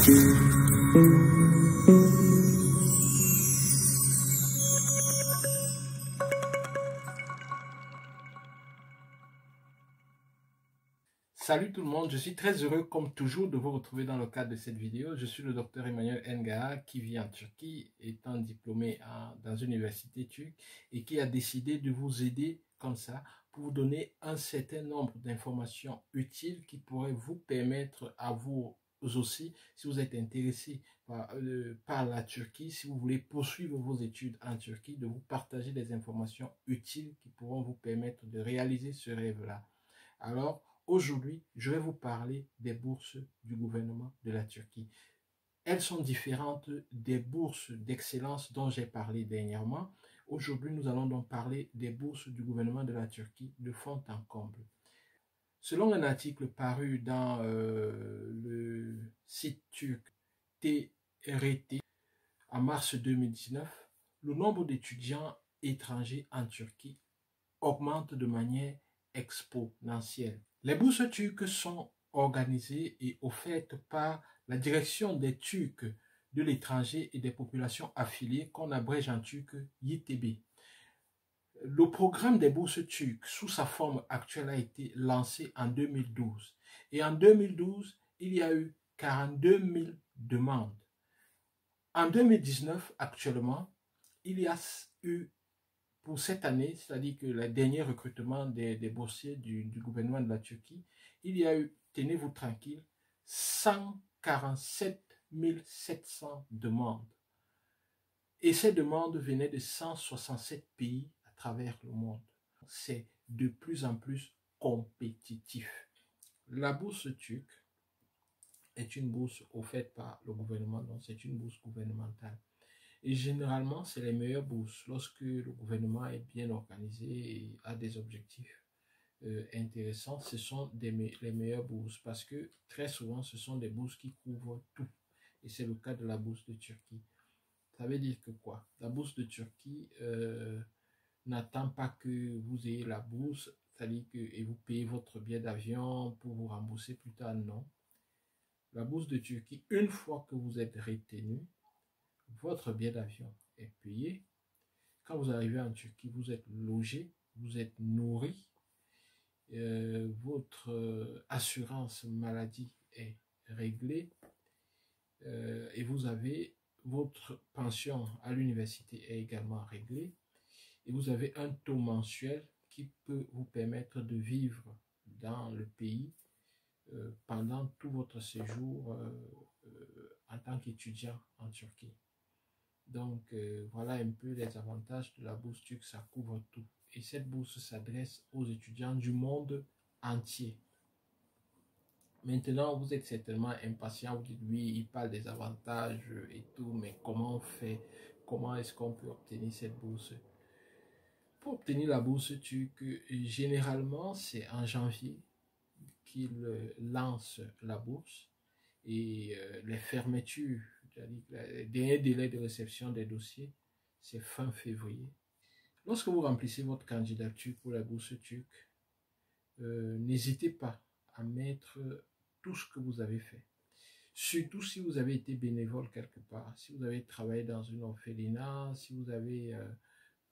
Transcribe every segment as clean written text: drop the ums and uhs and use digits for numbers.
Salut tout le monde, je suis très heureux comme toujours de vous retrouver dans le cadre de cette vidéo. Je suis le docteur Emmanuel Nga qui vit en Turquie, étant diplômé dans une université turque et qui a décidé de vous aider comme ça pour vous donner un certain nombre d'informations utiles qui pourraient vous permettre à vous aussi, si vous êtes intéressé par la Turquie, si vous voulez poursuivre vos études en Turquie, de vous partager des informations utiles qui pourront vous permettre de réaliser ce rêve-là. Alors, aujourd'hui, je vais vous parler des bourses du gouvernement de la Turquie. Elles sont différentes des bourses d'excellence dont j'ai parlé dernièrement. Aujourd'hui, nous allons donc parler des bourses du gouvernement de la Turquie de fond en comble. Selon un article paru dans le site turc TRT en mars 2019, le nombre d'étudiants étrangers en Turquie augmente de manière exponentielle. Les bourses turques sont organisées et offertes par la Direction des Turcs de l'étranger et des populations affiliées, qu'on abrège en turc YTB. Le programme des bourses turques sous sa forme actuelle a été lancé en 2012. Et en 2012, il y a eu 42 000 demandes. En 2019, actuellement, il y a eu pour cette année, c'est-à-dire que le dernier recrutement des boursiers du gouvernement de la Turquie, il y a eu, tenez-vous tranquille, 147 700 demandes. Et ces demandes venaient de 167 pays à travers le monde. C'est de plus en plus compétitif. La bourse turque est une bourse offerte par le gouvernement, donc c'est une bourse gouvernementale. Et généralement, c'est les meilleures bourses lorsque le gouvernement est bien organisé et a des objectifs intéressants. Ce sont les meilleures bourses parce que très souvent, ce sont des bourses qui couvrent tout. Et c'est le cas de la bourse de Turquie. Ça veut dire que quoi? La bourse de Turquie n'attend pas que vous ayez la bourse, c'est-à-dire que et vous payez votre billet d'avion pour vous rembourser plus tard. Non. La bourse de Turquie, une fois que vous êtes retenu, votre billet d'avion est payé. Quand vous arrivez en Turquie, vous êtes logé, vous êtes nourri, votre assurance maladie est réglée et vous avez votre pension à l'université est également réglée et vous avez un taux mensuel qui peut vous permettre de vivre dans le pays pendant tout votre séjour en tant qu'étudiant en Turquie. Donc, voilà un peu les avantages de la bourse turque, ça couvre tout. Et cette bourse s'adresse aux étudiants du monde entier. Maintenant, vous êtes certainement impatient, vous dites oui, il parle des avantages et tout, mais comment on fait? Comment est-ce qu'on peut obtenir cette bourse? Pour obtenir la bourse turque, généralement, c'est en janvier qu'il lance la bourse et les fermetures, les derniers délais de réception des dossiers, c'est fin février. Lorsque vous remplissez votre candidature pour la bourse turque, n'hésitez pas à mettre tout ce que vous avez fait. Surtout si vous avez été bénévole quelque part, si vous avez travaillé dans une orphelinat, si vous avez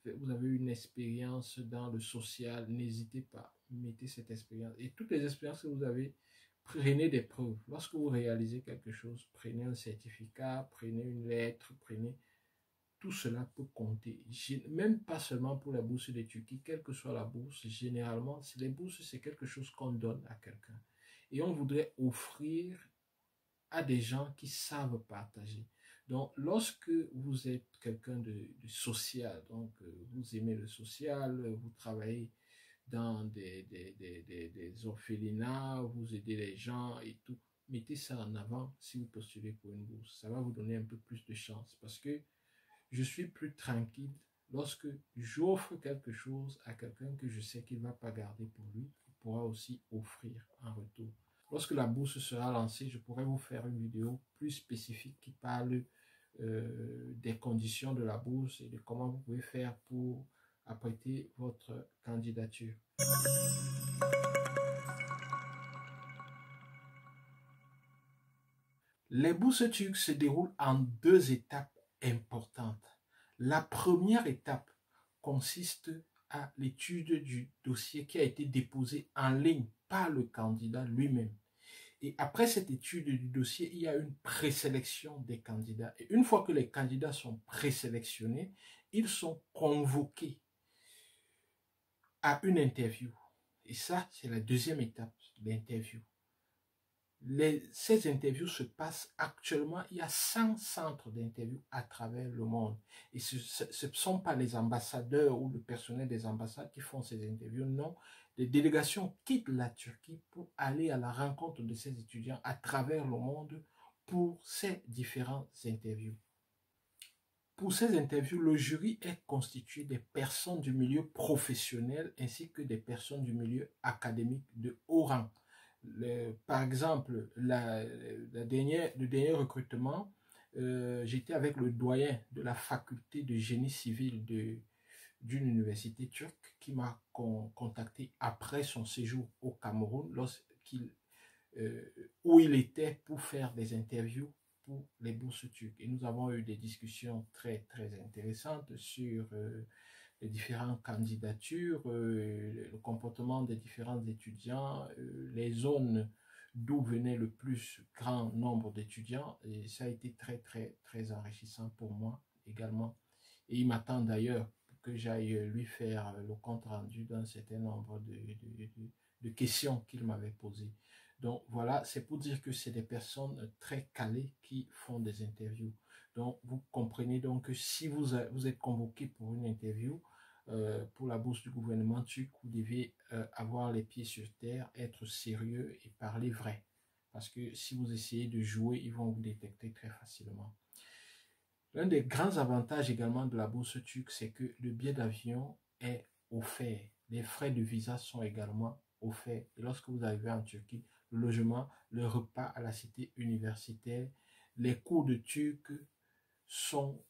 une expérience dans le social, n'hésitez pas, mettez cette expérience. Et toutes les expériences que vous avez, prenez des preuves. Lorsque vous réalisez quelque chose, prenez un certificat, prenez une lettre, prenez... Tout cela peut compter. Même pas seulement pour la bourse de Turquie, quelle que soit la bourse, généralement, les bourses, c'est quelque chose qu'on donne à quelqu'un. Et on voudrait offrir à des gens qui savent partager. Donc, lorsque vous êtes quelqu'un de social, donc vous aimez le social, vous travaillez dans des orphelinats, vous aidez les gens et tout, mettez ça en avant si vous postulez pour une bourse. Ça va vous donner un peu plus de chance parce que je suis plus tranquille lorsque j'offre quelque chose à quelqu'un que je sais qu'il ne va pas garder pour lui, il pourra aussi offrir en retour. Lorsque la bourse sera lancée, je pourrai vous faire une vidéo plus spécifique qui parle des conditions de la bourse et de comment vous pouvez faire pour apprêter votre candidature. Les bourses turques se déroulent en deux étapes importantes. La première étape consiste à l'étude du dossier qui a été déposé en ligne par le candidat lui-même. Et après cette étude du dossier, il y a une présélection des candidats. Et une fois que les candidats sont présélectionnés, ils sont convoqués à une interview. Et ça, c'est la deuxième étape, l'interview. Ces interviews se passent actuellement, il y a 100 centres d'interview à travers le monde. Et ce ne sont pas les ambassadeurs ou le personnel des ambassades qui font ces interviews, non. Les délégations quittent la Turquie pour aller à la rencontre de ces étudiants à travers le monde pour ces différentes interviews. Pour ces interviews, le jury est constitué des personnes du milieu professionnel ainsi que des personnes du milieu académique de haut rang. Par exemple, le dernier recrutement, j'étais avec le doyen de la faculté de génie civil d'une université turque qui m'a contacté après son séjour au Cameroun où il était pour faire des interviews pour les bourses turques. Et nous avons eu des discussions très, très intéressantes sur les différentes candidatures, le comportement des différents étudiants, les zones d'où venait le plus grand nombre d'étudiants. Et ça a été très, très, très enrichissant pour moi également. Et il m'attend d'ailleurs que j'aille lui faire le compte rendu d'un certain nombre de questions qu'il m'avait posées. Donc voilà, c'est pour dire que c'est des personnes très calées qui font des interviews. Donc vous comprenez donc que si vous êtes convoqué pour une interview, pour la bourse du gouvernement turc, vous devez avoir les pieds sur terre, être sérieux et parler vrai. Parce que si vous essayez de jouer, ils vont vous détecter très facilement. L'un des grands avantages également de la bourse turque, c'est que le billet d'avion est offert. Les frais de visa sont également offerts. Et lorsque vous arrivez en Turquie, le logement, le repas à la cité universitaire, les cours de turc sont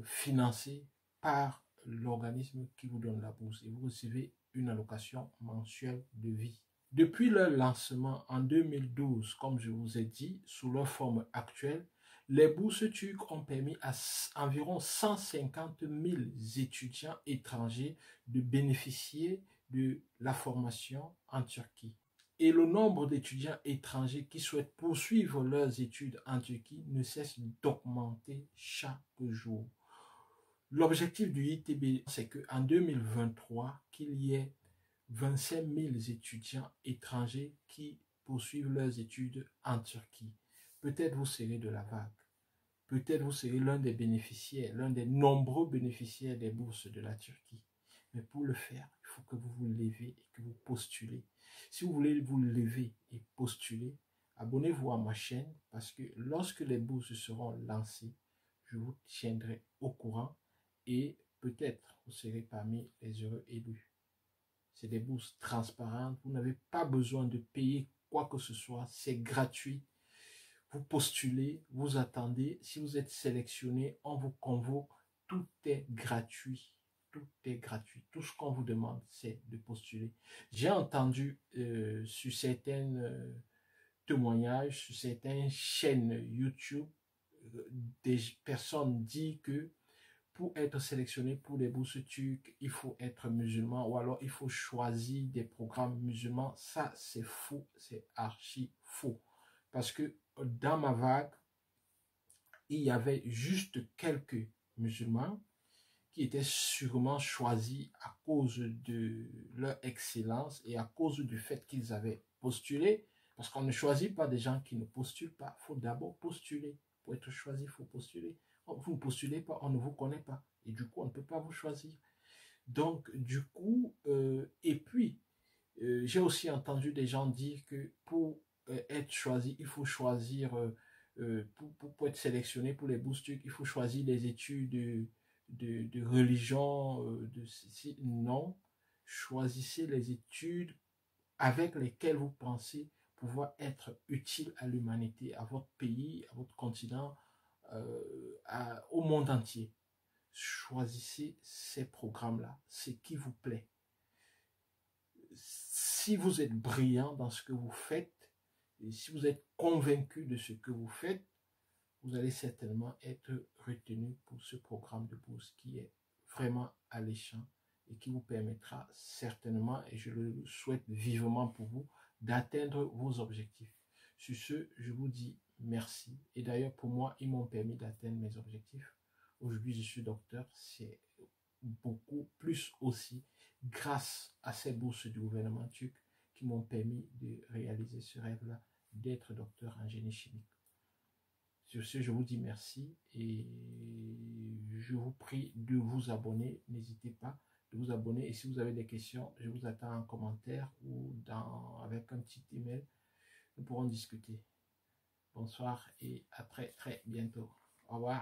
financés par l'organisme qui vous donne la bourse et vous recevez une allocation mensuelle de vie. Depuis leur lancement en 2012, comme je vous ai dit, sous leur forme actuelle, les bourses turques ont permis à environ 150 000 étudiants étrangers de bénéficier de la formation en Turquie. Et le nombre d'étudiants étrangers qui souhaitent poursuivre leurs études en Turquie ne cesse d'augmenter chaque jour. L'objectif du ITB, c'est qu'en 2023, qu'il y ait 25 000 étudiants étrangers qui poursuivent leurs études en Turquie. Peut-être vous serez de la vague. Peut-être vous serez l'un des bénéficiaires, l'un des nombreux bénéficiaires des bourses de la Turquie. Mais pour le faire, il faut que vous vous levez et que vous postulez. Si vous voulez vous lever et postuler, abonnez-vous à ma chaîne parce que lorsque les bourses seront lancées, je vous tiendrai au courant et peut-être vous serez parmi les heureux élus. C'est des bourses transparentes, vous n'avez pas besoin de payer quoi que ce soit, c'est gratuit. Vous postulez, vous attendez, si vous êtes sélectionné, on vous convoque, tout est gratuit. Tout est gratuit. Tout ce qu'on vous demande, c'est de postuler. J'ai entendu sur certains témoignages, sur certaines chaînes YouTube, des personnes disent que pour être sélectionné pour les bourses turques, il faut être musulman ou alors il faut choisir des programmes musulmans. Ça, c'est faux, c'est archi faux. Parce que dans ma vague, il y avait juste quelques musulmans qui étaient sûrement choisis à cause de leur excellence et à cause du fait qu'ils avaient postulé. Parce qu'on ne choisit pas des gens qui ne postulent pas. Il faut d'abord postuler. Pour être choisi, il faut postuler. Vous ne postulez pas, on ne vous connaît pas. Et du coup, on ne peut pas vous choisir. Donc, du coup, et puis, j'ai aussi entendu des gens dire que pour être choisi, il faut choisir, pour être sélectionné pour les bourses turques, il faut choisir des études de religion. Non, choisissez les études avec lesquelles vous pensez pouvoir être utile à l'humanité, à votre pays, à votre continent, au monde entier. Choisissez ces programmes-là, ce qui vous plaît. Si vous êtes brillant dans ce que vous faites, Et si vous êtes convaincu de ce que vous faites, vous allez certainement être retenu pour ce programme de bourse qui est vraiment alléchant et qui vous permettra certainement, et je le souhaite vivement pour vous, d'atteindre vos objectifs. Sur ce, je vous dis merci. Et d'ailleurs, pour moi, ils m'ont permis d'atteindre mes objectifs. Aujourd'hui, je suis docteur. C'est beaucoup plus aussi grâce à ces bourses du gouvernement turc qui m'ont permis de réaliser ce rêve-là, d'être docteur en génie chimique. Sur ce, je vous dis merci et je vous prie de vous abonner. N'hésitez pas de vous abonner. Et si vous avez des questions, je vous attends en commentaire ou avec un petit email. Nous pourrons discuter. Bonsoir et à très très bientôt. Au revoir.